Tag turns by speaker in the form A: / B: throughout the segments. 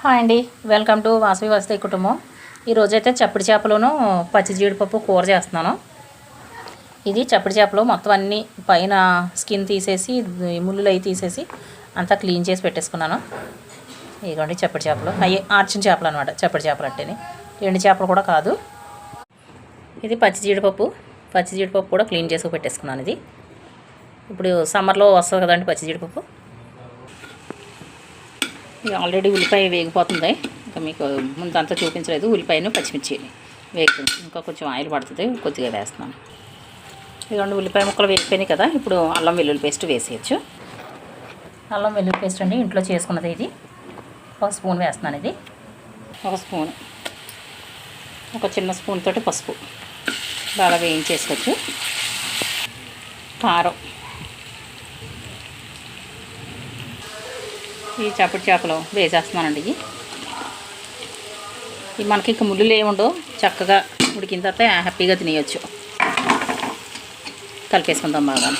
A: Hi అండి, welcome to Vasavi వసతి కుటుంబం. ఈరోజైతే చప్పటి చేపలోను పచ్చి జీడిపప్పు కూర చేస్తున్నాను. ఇది చప్పటి చేపలు మొత్తం అన్నీ పైన స్కిన్ తీసేసి ముళ్ళులు అవి తీసేసి అంతా క్లీన్ చేసి పెట్టేసుకున్నాను. ఇదిగోండి చప్పటి చేపలు, అవి ఆర్చిన చేపలు అనమాట. చప్పటి చేపలు అంటేనే ఎండు చేపలు కూడా కాదు. ఇది పచ్చి జీడిపప్పు కూడా క్లీన్ చేసి పెట్టేసుకున్నాను. ఇది ఇప్పుడు సమ్మర్లో వస్తుంది కదండి పచ్చి జీడిపప్పు. ఆల్రెడీ ఉల్లిపాయ వేగిపోతుంది. ఇంకా మీకు ముందంతా చూపించలేదు. ఉల్లిపాయను పచ్చిమిర్చి వేగుతుంది. ఇంకా కొంచెం ఆయిల్ పడుతుంది, కొద్దిగా వేస్తున్నాను. ఇదిగోండి ఉల్లిపాయ ముక్కలు వేగిపోయినాయి కదా. ఇప్పుడు అల్లం వెల్లుల్లి పేస్ట్ వేసేయచ్చు. అల్లం వెల్లుల్లి పేస్ట్ అండి ఇంట్లో చేసుకున్నది. ఇది 1 స్పూన్ వేస్తున్నాను. ఇది 1 స్పూన్, ఒక చిన్న స్పూన్ తోటి పసుపు బాగా వేయించేసుకోవచ్చు. కారం, ఈ చప్పటి చేపలు వేసేస్తున్నానండి. ఇవి మనకి ఇక ముళ్ళు ఏముండో చక్కగా ఉడికిన తర్వాత హ్యాపీగా తినేయచ్చు. కలిపేసుకుందాం బాగా.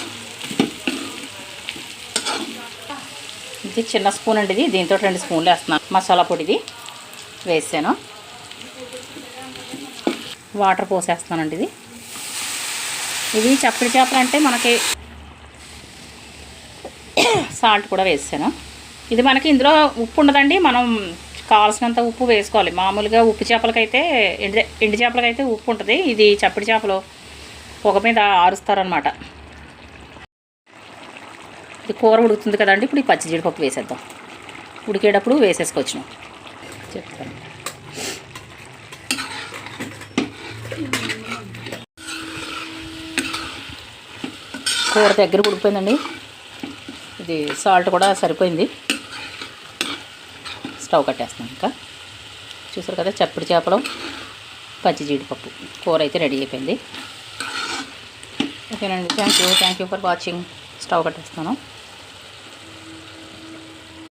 A: ఇది చిన్న స్పూన్ అండి. ఇది దీంతో 2 స్పూన్లు వేస్తున్నాను. మసాలా పొడిది వేసాను. వాటర్ పోసేస్తున్నానండి. ఇది చప్పటి చేపలు అంటే మనకి సాల్ట్ కూడా వేసాను. ఇది మనకి ఇందులో ఉప్పు ఉండదండి. మనం కావాల్సినంత ఉప్పు వేసుకోవాలి. మామూలుగా ఉప్పు చేపలకైతే ఎండు చేపలకైతే ఉప్పు ఉంటుంది. ఇది చప్పటి చేపలు పొగ మీద ఆరుస్తారనమాట. ఇది కూర ఉడుకుతుంది కదండి. ఇప్పుడు ఈ పచ్చి జీడిపప్పు వేసేద్దాం. ఉడికేటప్పుడు వేసేసుకోవచ్చు చెప్తాను. కూర దగ్గర ఉడికిపోయిందండి. ఇది సాల్ట్ కూడా సరిపోయింది. స్టవ్ కట్టేస్తాను. ఇంకా చూసారు కదా చప్పటి చేపలు పచ్చి జీడిపప్పు కూర అయితే రెడీ అయిపోయింది. ఓకేనండి. Thank you for watching. Stove కట్టేస్తాను.